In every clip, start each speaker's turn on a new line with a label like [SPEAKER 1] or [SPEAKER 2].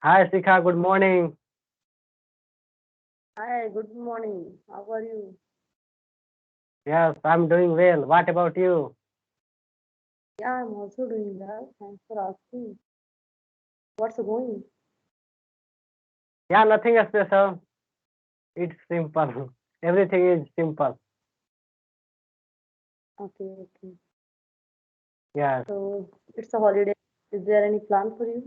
[SPEAKER 1] Hi, Sika. Good morning.
[SPEAKER 2] Hi, good morning. How are you?
[SPEAKER 1] Yes, I'm doing well. What about you?
[SPEAKER 2] Yeah, I'm also doing well. Thanks for asking. What's going?
[SPEAKER 1] Yeah, nothing special. It's simple. Everything is simple.
[SPEAKER 2] Okay, okay.
[SPEAKER 1] Yes.
[SPEAKER 2] So it's a holiday. Is there any plan for you?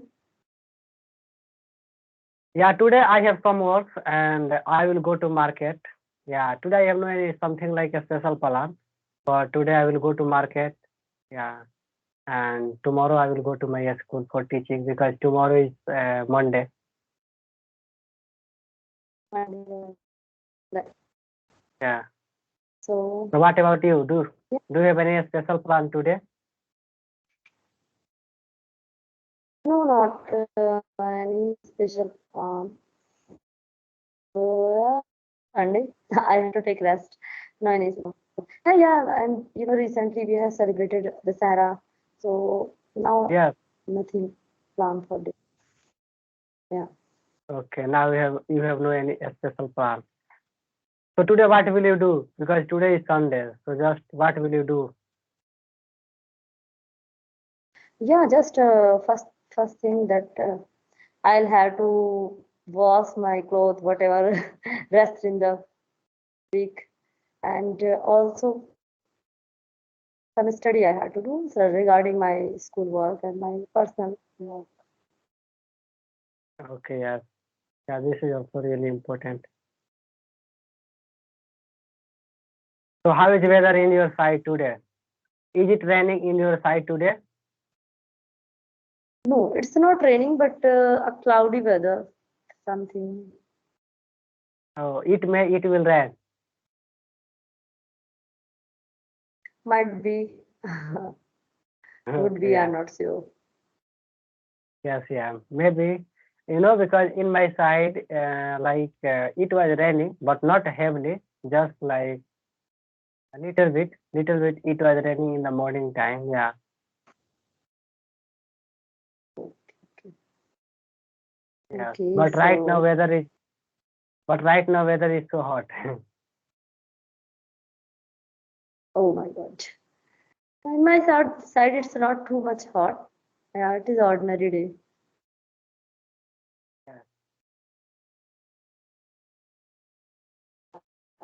[SPEAKER 1] Yeah, today I have some work and I will go to market. Yeah, today I have no any something like a special plan. But today I will go to market. Yeah, and tomorrow I will go to my school for teaching because tomorrow is Monday.
[SPEAKER 2] Monday. Like,
[SPEAKER 1] Yeah.
[SPEAKER 2] so,
[SPEAKER 1] So what about you?
[SPEAKER 2] yeah,
[SPEAKER 1] Do you have any special plan today?
[SPEAKER 2] no, not any special plan. So, Sunday, I have to take rest. No, any. Yeah, and recently we have celebrated the Sarah. So now
[SPEAKER 1] Yes.
[SPEAKER 2] nothing planned for this. Yeah.
[SPEAKER 1] Okay. Now you have no any special plan. So today what will you do? Because today is Sunday. So just what will you do?
[SPEAKER 2] Yeah, just first thing that I'll have to wash my clothes, whatever rest in the week, and also some study I had to do so regarding my school work and my personal work.
[SPEAKER 1] Okay, yes. Yeah, this is also really important. So how is weather in your side today? Is it raining in your side today?
[SPEAKER 2] No, it's not raining, but a cloudy weather, something
[SPEAKER 1] Oh, it will rain.
[SPEAKER 2] might be, would
[SPEAKER 1] Okay,
[SPEAKER 2] be,
[SPEAKER 1] yeah.
[SPEAKER 2] I'm not sure.
[SPEAKER 1] Yes, yeah. Maybe because in my side, it was raining, but not heavily, just like a little bit, little bit. It was raining in the morning time. Yeah,
[SPEAKER 2] Okay,
[SPEAKER 1] yeah.
[SPEAKER 2] okay,
[SPEAKER 1] But right now
[SPEAKER 2] so
[SPEAKER 1] weather is so hot.
[SPEAKER 2] oh my God. In my side, it's not too much hot. Yeah, it is ordinary day.
[SPEAKER 1] Yeah.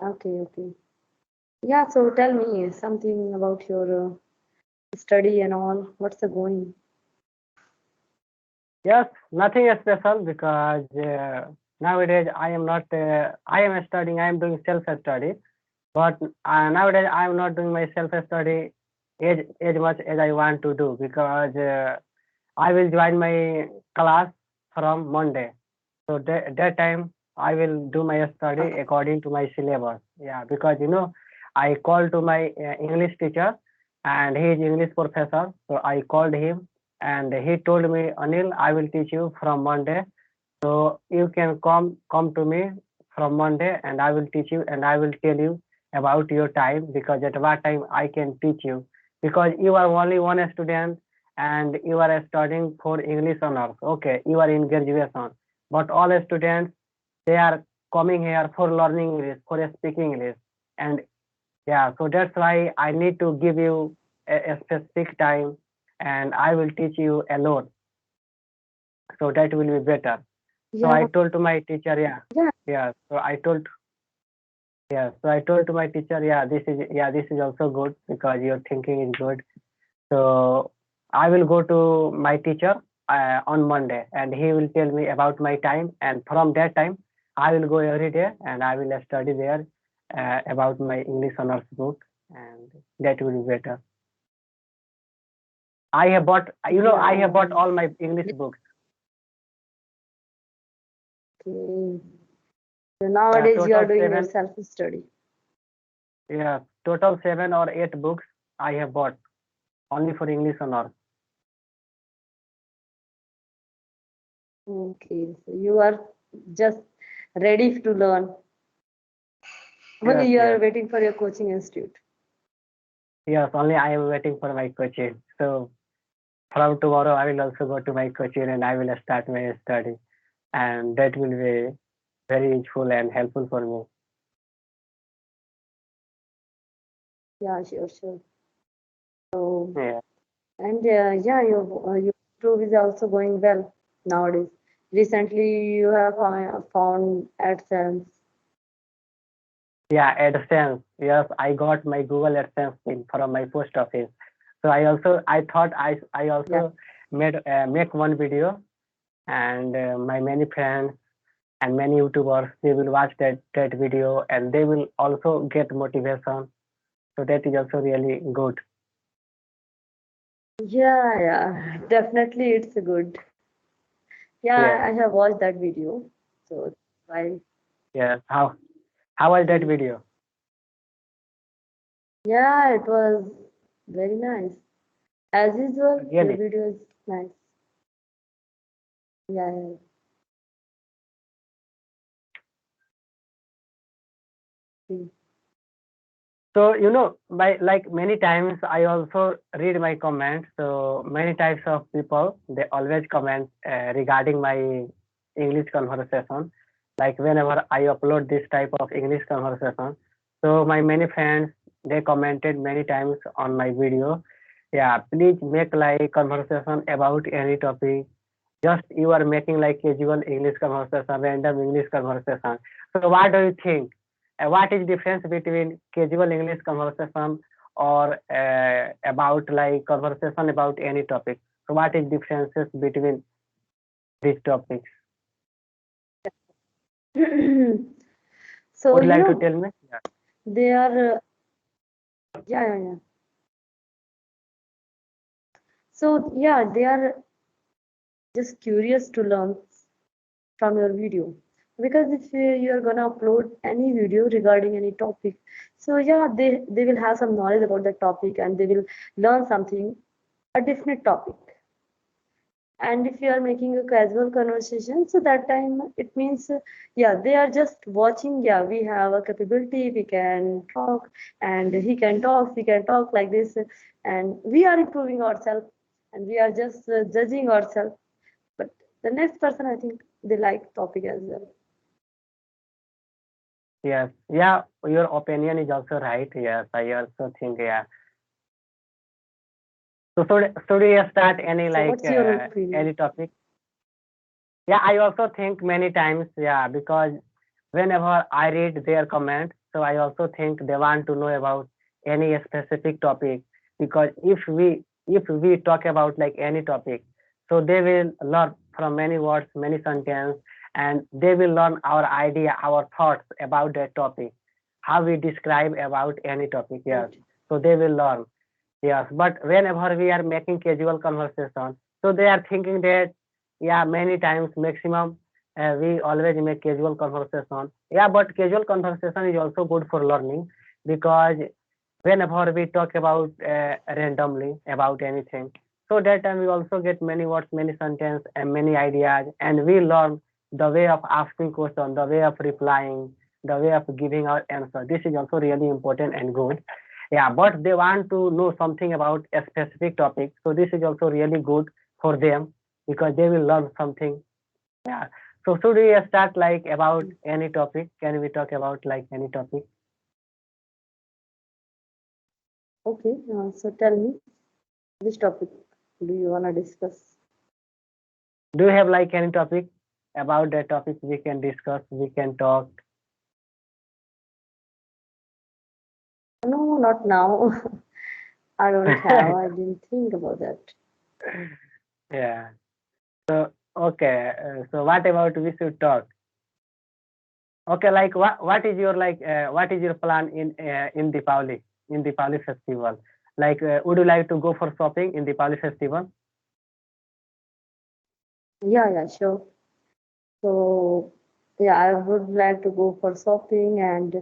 [SPEAKER 2] Okay, okay. Yeah, so tell me something about your study and all. What's the going?
[SPEAKER 1] Yes, nothing special because nowadays I am not. I am studying. I am doing self study, but nowadays I am not doing my self study as much as I want to do because I will join my class from Monday. So that time I will do my study
[SPEAKER 2] Okay.
[SPEAKER 1] according to my syllabus. Yeah, because I called to my English teacher and he is English professor. So I called him and he told me, Anil, I will teach you from Monday. So you can come to me from Monday and I will teach you and I will tell you about your time because at what time I can teach you because you are only one student and you are studying for English honors. Okay, you are in graduation, but all students they are coming here for learning English, for speaking English, and yeah, so that's why I need to give you a specific time and I will teach you a lot. So that will be better. So
[SPEAKER 2] Yeah,
[SPEAKER 1] I told to my teacher, yeah,
[SPEAKER 2] yeah.
[SPEAKER 1] yeah. So I told to my teacher, this is also good because your thinking is good. So I will go to my teacher on Monday, and he will tell me about my time. And from that time, I will go every day, and I will study there about my English honors book, and that will be better. I have bought
[SPEAKER 2] Yeah.
[SPEAKER 1] all my English books.
[SPEAKER 2] Okay. So
[SPEAKER 1] Yeah,
[SPEAKER 2] nowadays you are
[SPEAKER 1] total
[SPEAKER 2] doing your
[SPEAKER 1] seven.
[SPEAKER 2] self-study.
[SPEAKER 1] Yeah, total 7 or 8 books I have bought only for English honors.
[SPEAKER 2] Okay. So you are just ready to learn.
[SPEAKER 1] Yes,
[SPEAKER 2] Only you are
[SPEAKER 1] yes.
[SPEAKER 2] waiting for your coaching institute.
[SPEAKER 1] Yes, only I am waiting for my coaching. So from tomorrow, I will also go to my coaching and I will start my study. and that will be very useful and helpful for me.
[SPEAKER 2] Yeah, sure, sure. So,
[SPEAKER 1] Yeah.
[SPEAKER 2] and yeah, your YouTube is also going well nowadays. Recently, you have found AdSense.
[SPEAKER 1] Yeah, AdSense. Yes, I got my Google AdSense thing from my post office. So I thought I
[SPEAKER 2] Yeah,
[SPEAKER 1] also make one video, and my many friends and many YouTubers, they will watch that video, and they will also get motivation. So that is also really good.
[SPEAKER 2] yeah, yeah. Definitely, it's good. Yeah,
[SPEAKER 1] Yeah,
[SPEAKER 2] I have watched that video. So I
[SPEAKER 1] yeah. How was that
[SPEAKER 2] mm,
[SPEAKER 1] video?
[SPEAKER 2] yeah, it was very nice. As usual, your
[SPEAKER 1] Really?
[SPEAKER 2] video is nice. Yeah, yeah. Mm.
[SPEAKER 1] So, by like many times I also read my comments. So many types of people, they always comment regarding my English conversation. Like whenever I upload this type of English conversation, so my many friends, they commented many times on my video. Yeah, please make like conversation about any topic. Just you are making like casual English conversation, random English conversation. So what do you think? What is difference between casual English conversation or about like conversation about any topic? So what is differences between these topics?
[SPEAKER 2] So,
[SPEAKER 1] Would you like to tell me? Yeah.
[SPEAKER 2] they are, yeah, yeah, yeah. So, yeah, they are just curious to learn from your video. Because if you are gonna upload any video regarding any topic, so yeah, they will have some knowledge about that topic and they will learn something, a different topic. And if you are making a casual conversation, so that time it means, yeah, they are just watching. Yeah, we have a capability, we can talk, and he can talk, we can talk like this, and we are improving ourselves, and we are just judging ourselves. But the next person, I think they like topic as well.
[SPEAKER 1] Yes. Yeah. Your opinion is also right. Yes. I also think. Yeah. So should we start any
[SPEAKER 2] So
[SPEAKER 1] like
[SPEAKER 2] what's your opinion?
[SPEAKER 1] any topic? Yeah. I also think many times. Yeah. Because whenever I read their comments, so I also think they want to know about any specific topic. Because if we talk about like any topic, so they will learn from many words, many sentences, and they will learn our idea, our thoughts about that topic, how we describe about any topic. Yes,
[SPEAKER 2] Right.
[SPEAKER 1] so they will learn. Yes, but whenever we are making casual conversation, so they are thinking that, yeah, many times maximum we always make casual conversation. Yeah, but casual conversation is also good for learning, because whenever we talk about randomly about anything, so that time we also get many words, many sentences, and many ideas, and we learn the way of asking question, the way of replying, the way of giving our answer. This is also really important and good. Yeah, but they want to know something about a specific topic, so this is also really good for them, because they will learn something. Yeah. So should we start like about
[SPEAKER 2] Mm.
[SPEAKER 1] any topic? Can we talk about like any topic?
[SPEAKER 2] Okay, so tell me, which topic do you wanna discuss?
[SPEAKER 1] Do you have like any topic about that topic we can discuss, we can talk?
[SPEAKER 2] No, not now. I don't have. I didn't think about that.
[SPEAKER 1] Yeah. So okay. So what about we should talk? Okay. Like what is your like what is your plan in Deepavali festival? Like would you like to go for shopping in Deepavali festival?
[SPEAKER 2] Yeah, yeah, sure. So, yeah, I would like to go for shopping, and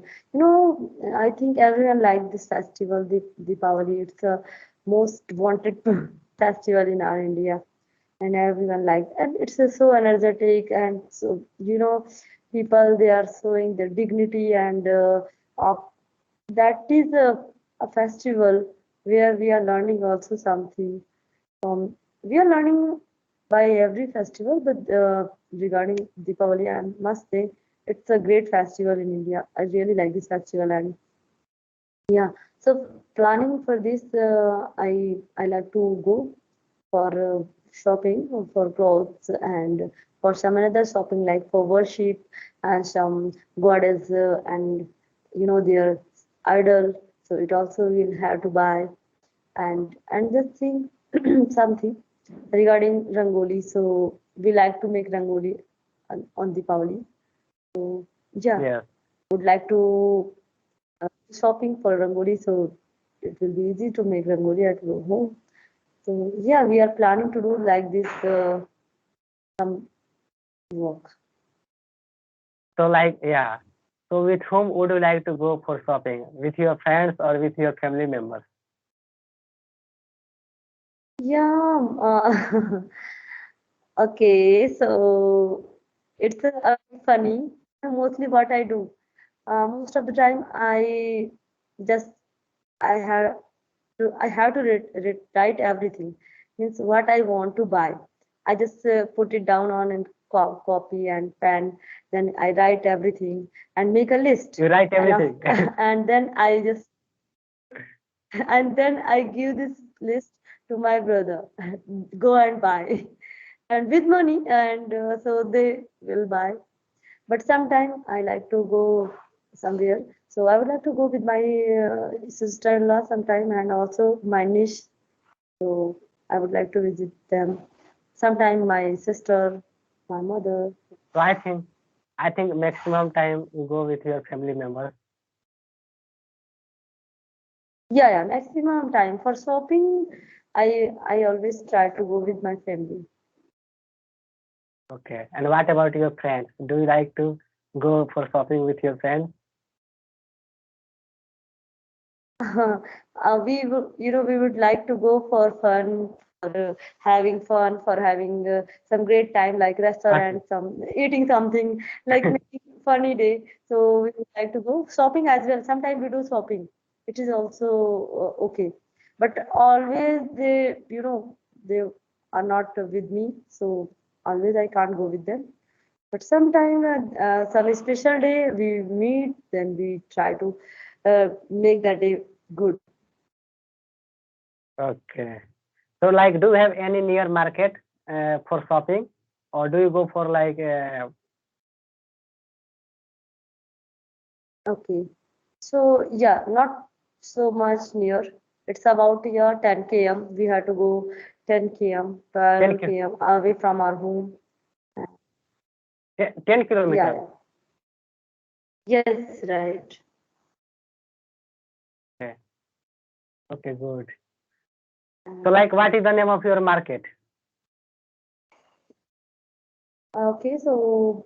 [SPEAKER 2] I think everyone likes this festival, Deepavali. It's the most wanted festival in our India, and everyone likes. And it's so energetic, and so people they are showing their dignity, and of that is a festival where we are learning also something. We are learning by every festival, but regarding Deepavali, I must say it's a great festival in India. I really like this festival, and yeah. So planning for this, I like to go for shopping for clothes and for some another shopping like for worship and some goddess and their idol. So it also will have to buy and just think something regarding Rangoli. So we like to make Rangoli on Deepavali. So yeah,
[SPEAKER 1] Yes.
[SPEAKER 2] would like to shopping for Rangoli. So it will be easy to make Rangoli at home. So yeah, we are planning to do like this some work.
[SPEAKER 1] So like, yeah. So with whom would you like to go for shopping? With your friends or with your family members?
[SPEAKER 2] Yeah, okay, so it's funny. Mostly what I do, most of the time just I have I have to write everything. Means what I want to buy. I just put it down on and copy and pen. Then I write everything and make a list.
[SPEAKER 1] You write
[SPEAKER 2] And
[SPEAKER 1] everything.
[SPEAKER 2] and then I just and then I give this list to my brother. Go and buy. And with money, and so they will buy. But sometime I like to go somewhere. So I would like to go with my sister-in-law sometime and also my niece. So I would like to visit them. Sometime my sister, my mother.
[SPEAKER 1] So I think maximum time you go with your family members.
[SPEAKER 2] Yeah, yeah. Maximum time for shopping, I always try to go with my family.
[SPEAKER 1] Okay. And what about your friends? Do you like to go for shopping with your friends?
[SPEAKER 2] We would like to go for fun, for having fun, for having some great time, like
[SPEAKER 1] Okay.
[SPEAKER 2] restaurant, some eating something, like making funny day. So we would like to go shopping as well. Sometimes we do shopping. It is also okay, but always they are not with me, so always I can't go with them. But sometime some special day we meet, then we try to make that day good.
[SPEAKER 1] Okay. So like, do you have any near market for shopping, or do you go for like
[SPEAKER 2] Okay. So yeah, not so much near. It's about here 10 km. We have to go 10 km,
[SPEAKER 1] 10
[SPEAKER 2] 12 km away from our home.
[SPEAKER 1] 10
[SPEAKER 2] Yeah,
[SPEAKER 1] kilometers?
[SPEAKER 2] yeah. Yes, right.
[SPEAKER 1] Okay. Okay, good. So like, what is the name of your market?
[SPEAKER 2] Okay, so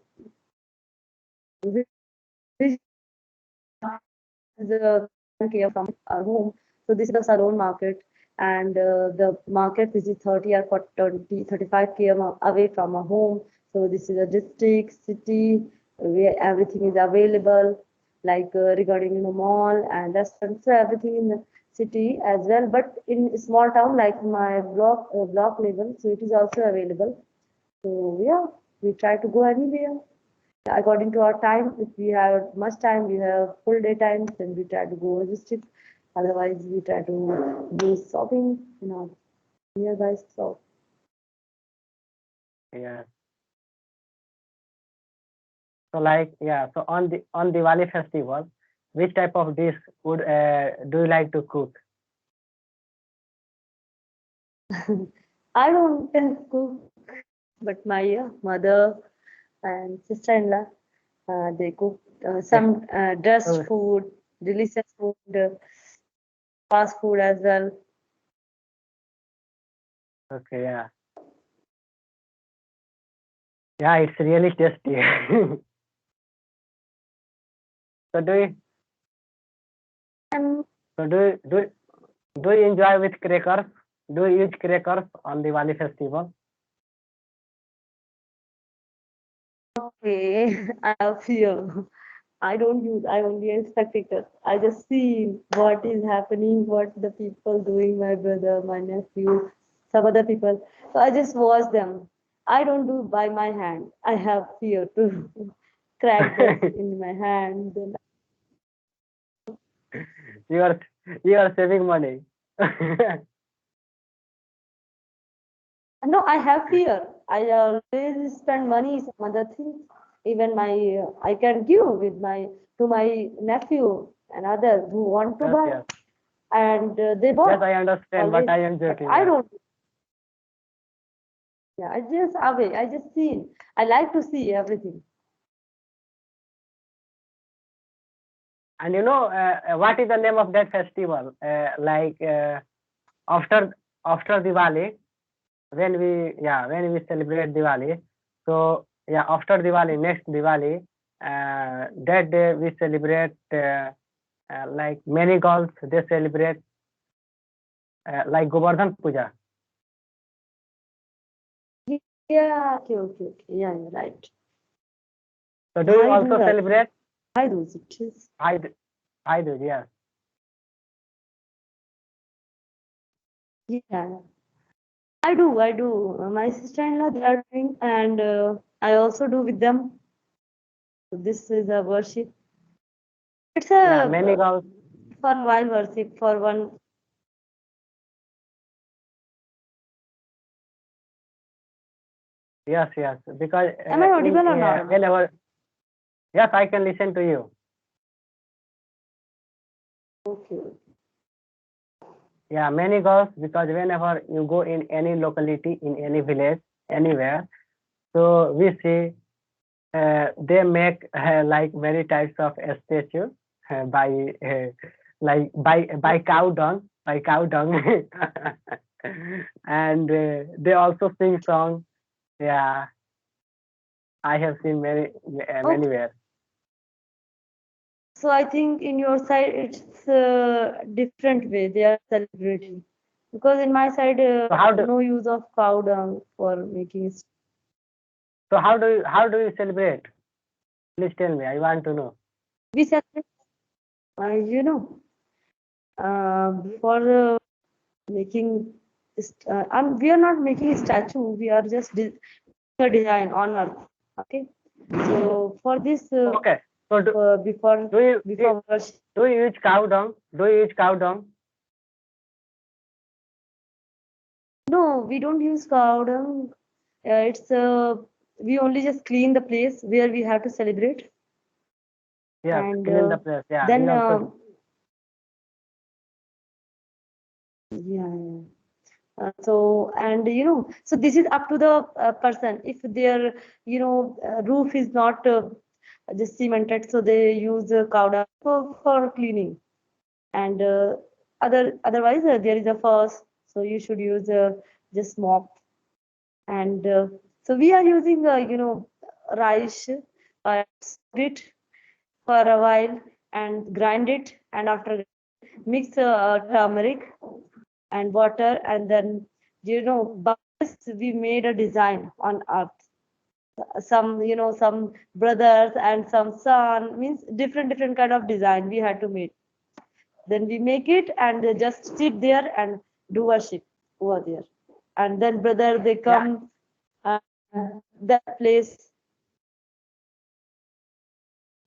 [SPEAKER 2] we the care from our home. So this is the Salon market, and the market which is 30 or 40, 20, 35 km away from our home. So this is a district, city where everything is available, like regarding mall and restaurants, so everything in the city as well. But in small town like my block level, so it is also available. So yeah, we try to go anywhere according to our time. If we have much time, we have full day time, then we try to go visit. Otherwise, we try to do shopping in our nearby shop.
[SPEAKER 1] Yeah. So like, yeah. So on Diwali festival, which type of dish would do you like to cook?
[SPEAKER 2] I don't cook, but my mother and sister-in-law, they cook
[SPEAKER 1] Okay.
[SPEAKER 2] some dressed
[SPEAKER 1] So,
[SPEAKER 2] food, delicious food, fast food as well.
[SPEAKER 1] okay. Yeah. Yeah. It's really tasty. So do you
[SPEAKER 2] And
[SPEAKER 1] so do you enjoy with crackers? Do you use crackers on Diwali festival?
[SPEAKER 2] okay, I have fear. I don't use, I only a spectator. I just see what is happening, what the people doing, my brother, my nephew, some other people. So I just watch them. I don't do by my hand. I have fear to crack this in my hand. Then
[SPEAKER 1] You are you are saving money.
[SPEAKER 2] no, I have fear. I always spend money some other things. Even my I can give with my to my nephew and others who want to
[SPEAKER 1] Yes,
[SPEAKER 2] buy,
[SPEAKER 1] yes.
[SPEAKER 2] and they
[SPEAKER 1] Yes,
[SPEAKER 2] bought
[SPEAKER 1] I understand, but
[SPEAKER 2] always.
[SPEAKER 1] I am
[SPEAKER 2] But
[SPEAKER 1] joking.
[SPEAKER 2] I
[SPEAKER 1] Yeah.
[SPEAKER 2] don't. Yeah, I just away. I just see. I like to see everything.
[SPEAKER 1] And you know what is the name of that festival? After Diwali, when we celebrate Diwali. So yeah, after Diwali, next Diwali, that day we celebrate like many girls they celebrate like Govardhan Puja.
[SPEAKER 2] Yeah. Okay. Okay. Okay. Yeah. Yeah. Right.
[SPEAKER 1] So do you
[SPEAKER 2] Bhai Dooj,
[SPEAKER 1] also
[SPEAKER 2] I think.
[SPEAKER 1] celebrate
[SPEAKER 2] Bhai Dooj, it is.
[SPEAKER 1] Bhai Bhai Dooj? Yes.
[SPEAKER 2] Yeah. I do. I do. My sister-in-law they are doing, and I also do with them. So this is a worship. It's a
[SPEAKER 1] Yeah, many girls.
[SPEAKER 2] for a while worship for one.
[SPEAKER 1] Yes, yes. Because
[SPEAKER 2] Am I
[SPEAKER 1] in
[SPEAKER 2] audible or not?
[SPEAKER 1] whenever yes, I can listen to you.
[SPEAKER 2] Okay.
[SPEAKER 1] Yeah, many girls because whenever you go in any locality, in any village, anywhere, so we see they make like many types of statues by like by cow dung, and they also sing songs. Yeah, I have seen
[SPEAKER 2] Okay.
[SPEAKER 1] many where.
[SPEAKER 2] So I think in your side it's different way they are celebrating because in my side
[SPEAKER 1] So how do
[SPEAKER 2] no use of cow dung for making it.
[SPEAKER 1] how do you celebrate? Please tell me. I want to know.
[SPEAKER 2] We celebrate, before making we are not making a statue, we are just a design on earth. Okay, so for this
[SPEAKER 1] Okay. So
[SPEAKER 2] before
[SPEAKER 1] do you
[SPEAKER 2] before worship,
[SPEAKER 1] do you use cow dung? Do you use cow dung?
[SPEAKER 2] no, we don't use cow dung. It's we only just clean the place where we have to celebrate,
[SPEAKER 1] Yes,
[SPEAKER 2] and
[SPEAKER 1] clean the place. Yeah, we
[SPEAKER 2] then
[SPEAKER 1] also.
[SPEAKER 2] yeah, yeah. So and so this is up to the person. If their roof is not just cemented, so they use cow dung for cleaning. And otherwise there is a first, so you should use just mop. And so we are using rice, it for a while and grind it, and after mix turmeric and water, and then by this we made a design on earth. Some some brothers and some son, means different kind of design we had to make. Then we make it and they just sit there and do worship over there. And then brother they
[SPEAKER 1] Yeah,
[SPEAKER 2] come uh, that place.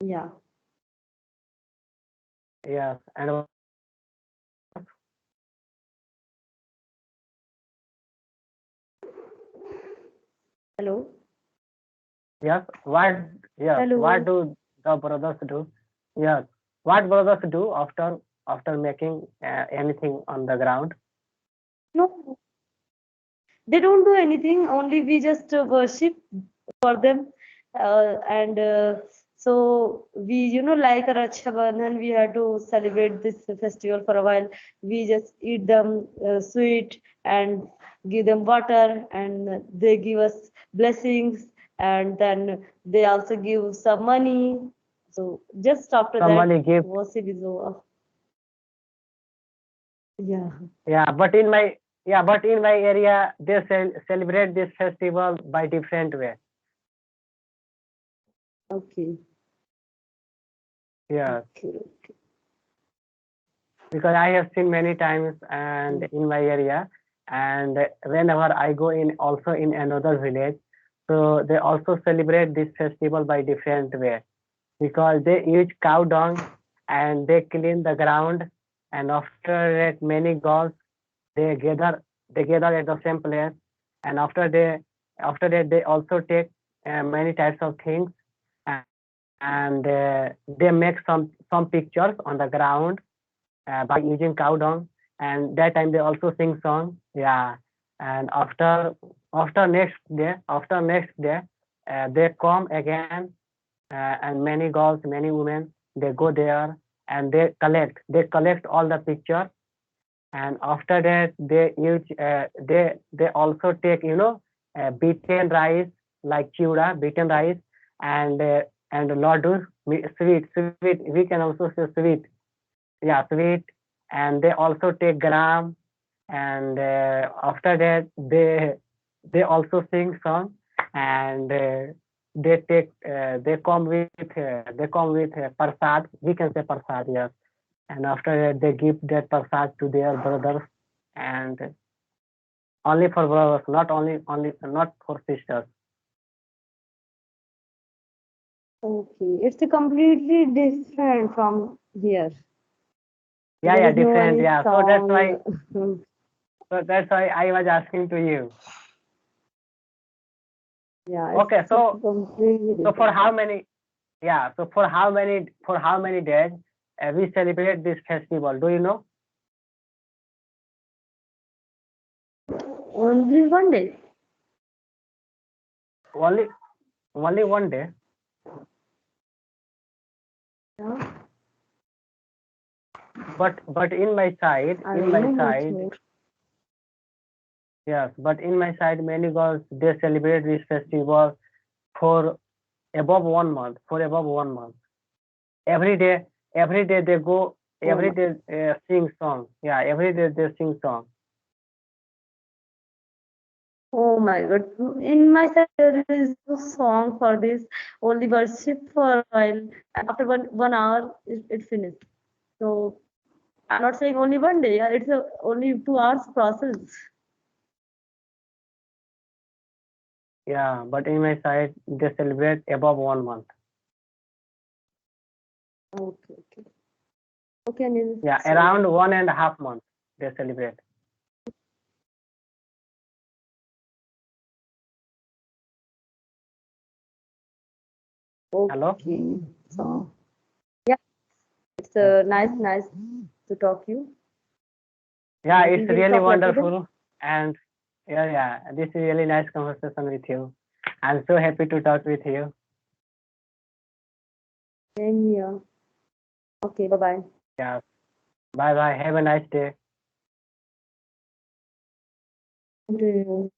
[SPEAKER 2] Yeah.
[SPEAKER 1] yes, and
[SPEAKER 2] Hello.
[SPEAKER 1] yes, what
[SPEAKER 2] Hello.
[SPEAKER 1] do the brothers do? Yes, what brothers do after making anything on the ground?
[SPEAKER 2] No, they don't do anything. Only we just worship for them. And so we, like a Raksha Bandhan, we had to celebrate this festival for a while. We just eat them sweet and give them water, and they give us blessings, and then they also give some money. So just after that,
[SPEAKER 1] Somebody give.
[SPEAKER 2] worship is over. Yeah.
[SPEAKER 1] Yeah, but in my area they celebrate this festival by different way.
[SPEAKER 2] Okay.
[SPEAKER 1] Yes,
[SPEAKER 2] Okay.
[SPEAKER 1] because I have seen many times and
[SPEAKER 2] Okay.
[SPEAKER 1] in my area, and whenever I go in also in another village, So they also celebrate this festival by different way because they use cow dung and they clean the ground, and after that many gods they gather at the same place, and after that they also take many types of things, and they make some pictures on the ground by using cow dung, and that time they also sing song. Yeah, and after next day they come again, and many girls, many women, they go there and they collect all the pictures, and after that they also take beaten rice like chura, beaten rice, and laddu, sweet. We can also say sweet. Yeah, sweet, and they also take gram, and after that they also sing song, and they come with prasad. We can say prasad, yes, and after that they give that prasad to their brothers, and only for brothers, not for sisters.
[SPEAKER 2] Okay, it's a completely different from here.
[SPEAKER 1] Yeah,
[SPEAKER 2] There
[SPEAKER 1] yeah,
[SPEAKER 2] is no
[SPEAKER 1] different.
[SPEAKER 2] any
[SPEAKER 1] Yeah, so that's why
[SPEAKER 2] song.
[SPEAKER 1] so that's why I was asking to you.
[SPEAKER 2] Yeah,
[SPEAKER 1] Okay,
[SPEAKER 2] it's completely
[SPEAKER 1] so for
[SPEAKER 2] different.
[SPEAKER 1] how many yeah, so for how many days we celebrate this festival? Do you know?
[SPEAKER 2] Only one day.
[SPEAKER 1] Only only one day.
[SPEAKER 2] Yeah,
[SPEAKER 1] But in my side,
[SPEAKER 2] I don't know much more.
[SPEAKER 1] yes, but in my side, many girls they celebrate this festival for above 1 month. For above 1 month, every day, every day they go,
[SPEAKER 2] Oh
[SPEAKER 1] every
[SPEAKER 2] my,
[SPEAKER 1] day sing song. Yeah, every day they sing song.
[SPEAKER 2] oh my God. In my side, there is no song for this. Only worship for a while. After one hour, it finished. So I'm not saying only one day. Yeah, it's only 2 hours process.
[SPEAKER 1] Yeah, but in my side they celebrate above 1 month.
[SPEAKER 2] Okay, okay. Okay, Anil.
[SPEAKER 1] Yeah,
[SPEAKER 2] So,
[SPEAKER 1] around 1.5 months they celebrate. Hello?
[SPEAKER 2] okay. So, yeah, it's
[SPEAKER 1] Yes.
[SPEAKER 2] nice to talk to you.
[SPEAKER 1] Yeah,
[SPEAKER 2] We
[SPEAKER 1] it's
[SPEAKER 2] will
[SPEAKER 1] really
[SPEAKER 2] talk later.
[SPEAKER 1] wonderful, and yeah, this is really nice conversation with you. I'm so happy to talk with you.
[SPEAKER 2] Same here. Okay, bye-bye.
[SPEAKER 1] Yeah, bye bye. Have a nice day.
[SPEAKER 2] Thank you.